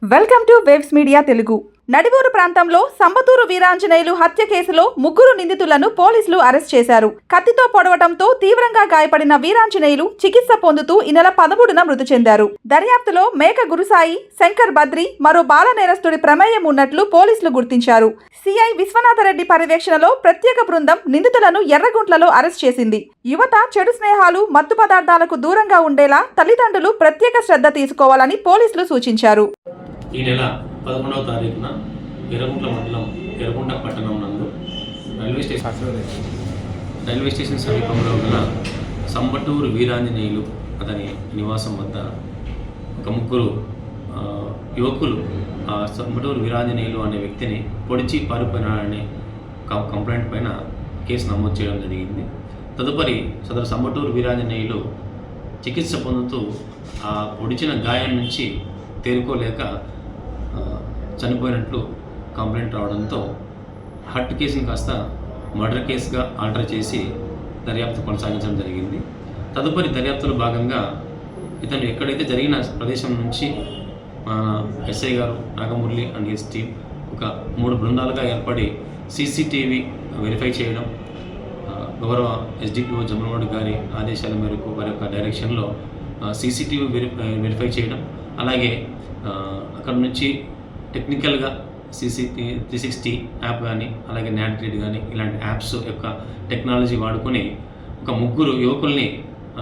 Welcome to waves media Telugu. నడివూరు ప్రాంతంలో సంబతూరు వీరాంజనేయులు హత్య కేసులో ముగ్గురు నిందితులను పోలీసులు అరెస్ట్ చేశారు. కత్తితో పొడవటంతో తీవ్రంగా గాయపడిన వీరాంజనేయులు చికిత్స పొందుతూ ఈ నెల 13న మృతి చెందారు. దర్యాప్తులో మేక గురుసాయి, శంకర్ బద్రి, మరో బాల నేరస్తుడి ప్రమేయం ఉన్నట్లు పోలీసులు గుర్తించారు. సిఐ విశ్వనాథరెడ్డి పర్యవేక్షణలో ప్రత్యేక బృందం నిందితులను ఎర్రగుంట్లలో అరెస్ట్ చేసింది. యువత చెడు స్నేహాలు, మత్తు పదార్థాలకు దూరంగా ఉండేలా తల్లిదండ్రులు ప్రత్యేక శ్రద్ధ తీసుకోవాలని పోలీసులు సూచించారు. ఈ నెల 11వ తారీఖున ఎర్రగుంట్ల మండలం ఎర్రగుంట పట్టణం నందు రైల్వే స్టేషన్ సమీపంలో ఉన్న సంబటూరు వీరాంజనేయులు అతని నివాసం వద్ద ఒక ముగ్గురు యువకులు సంబటూరు వీరాంజనేయులు అనే వ్యక్తిని పొడిచి పారిపోయినాడనే కంప్లైంట్ పైన కేసు నమోదు చేయడం జరిగింది. తదుపరి సదరు సంబటూరు వీరాంజనేయులు చికిత్స పొందుతూ ఆ పొడిచిన గాయం నుంచి తేరుకోలేక చనిపోయినట్లు కంప్లైంట్ రావడంతో హత్య కేసును కాస్త మర్డర్ కేసుగా ఆల్టర్ చేసి దర్యాప్తు కొనసాగించడం జరిగింది. తదుపరి దర్యాప్తులో భాగంగా ఇతను ఎక్కడైతే జరిగిన ప్రదేశం నుంచి ఎస్ఐ గారు నాగమురళి అండ్ ఎస్ టీమ్ ఒక 3 బృందాలుగా ఏర్పడి సీసీటీవీ వెరిఫై చేయడం, గౌరవ ఎస్డిపిఓ జమలవాడి గారి ఆదేశాల మేరకు వారి యొక్క డైరెక్షన్లో సీసీటీవీ వెరిఫై చేయడం, అలాగే అక్కడ నుంచి టెక్నికల్గా CC360 యాప్ కానీ అలాగే నాట్రీడ్ కానీ ఇలాంటి యాప్స్ యొక్క టెక్నాలజీ వాడుకొని ఒక ముగ్గురు యువకుల్ని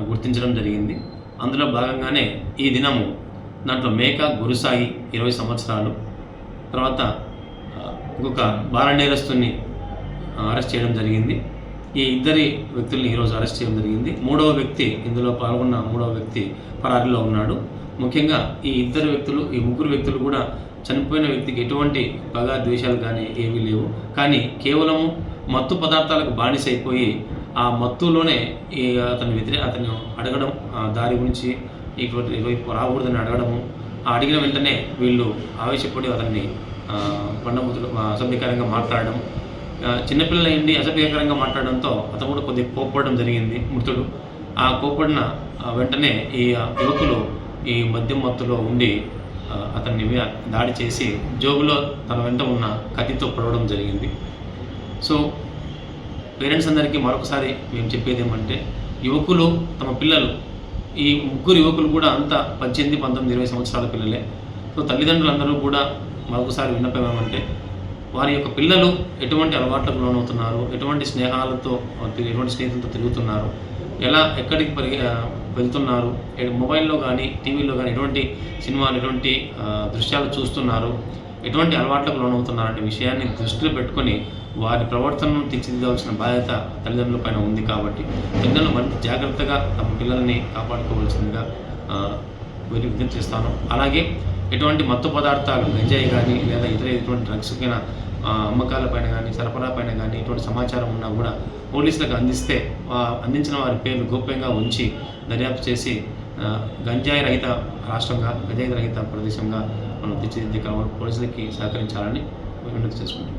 గుర్తించడం జరిగింది. అందులో భాగంగానే ఈ దినము దాంట్లో మేక గురుసాయి 20 సంవత్సరాలు, తర్వాత ఇంకొక బాల నేరస్తుని అరెస్ట్ చేయడం జరిగింది. ఈ ఇద్దరి వ్యక్తుల్ని ఈరోజు అరెస్ట్ చేయడం జరిగింది. ఇందులో పాల్గొన్న మూడవ వ్యక్తి పరారీలో ఉన్నాడు. ముఖ్యంగా ఈ ముగ్గురు వ్యక్తులు కూడా చనిపోయిన వ్యక్తికి ఎటువంటి పగ ద్వేషాలు కానీ ఏమీ లేవు. కానీ కేవలం మత్తు పదార్థాలకు బానిసైపోయి ఆ మత్తులోనే అతను అడగడం, దారి గురించి ఇటువైపు రాకూడదని అడగడము, అడిగిన వెంటనే వీళ్ళు ఆవేశపడి అతన్ని బండబూతులు అసభ్యకరంగా మాట్లాడడం, చిన్నపిల్లలు ఏంటి అసభ్యకరంగా మాట్లాడడంతో అతను కూడా కొద్దిగా కోప్పడడం జరిగింది మృతుడు. ఆ కోప్పడిన వెంటనే ఈ యువకులు ఈ మద్యం మత్తులో ఉండి అతన్ని దాడి చేసి జోబులో తన వెంట ఉన్న కత్తితో పొడవడం జరిగింది. సో పేరెంట్స్ అందరికీ మరొకసారి మేము చెప్పేది ఏమంటే, యువకులు తమ పిల్లలు, ఈ ముగ్గురు యువకులు కూడా అంతా 18, 19, 20 సంవత్సరాల పిల్లలే. సో తల్లిదండ్రులందరూ కూడా మరొకసారి విన్నపం ఏమంటే, వారి యొక్క పిల్లలు ఎటువంటి అలవాట్లకు లోనవుతున్నారు, ఎటువంటి స్నేహితులతో తిరుగుతున్నారు, ఎక్కడికి వెళ్తున్నారు, మొబైల్లో కానీ టీవీలో కానీ ఎటువంటి సినిమాలు, ఎటువంటి దృశ్యాలు చూస్తున్నారు, ఎటువంటి అలవాట్లకు లోనవుతున్నారు అనే విషయాన్ని దృష్టిలో పెట్టుకొని వారి ప్రవర్తనను తీర్చిదిద్దవలసిన బాధ్యత తల్లిదండ్రుల పైన ఉంది. కాబట్టి తల్లిదండ్రులు మరింత జాగ్రత్తగా తమ పిల్లల్ని కాపాడుకోవాల్సిందిగా విజ్ఞప్తి చేస్తాను. అలాగే ఎటువంటి మత్తు పదార్థాలు, గంజాయి కానీ లేదా ఎటువంటి డ్రగ్స్ పైన అమ్మకాలపైన కానీ సరఫరాపైన కానీ ఎటువంటి సమాచారం ఉన్నా కూడా పోలీసులకు అందించిన వారి పేర్లు గోప్యంగా ఉంచి దర్యాప్తు చేసి గంజాయి రహిత రాష్ట్రంగా, గంజాయి రహిత ప్రదేశంగా మనం తీర్చిదిద్దే పోలీసులకి సహకరించాలని విజ్ఞప్తి చేసుకుంటున్నాం.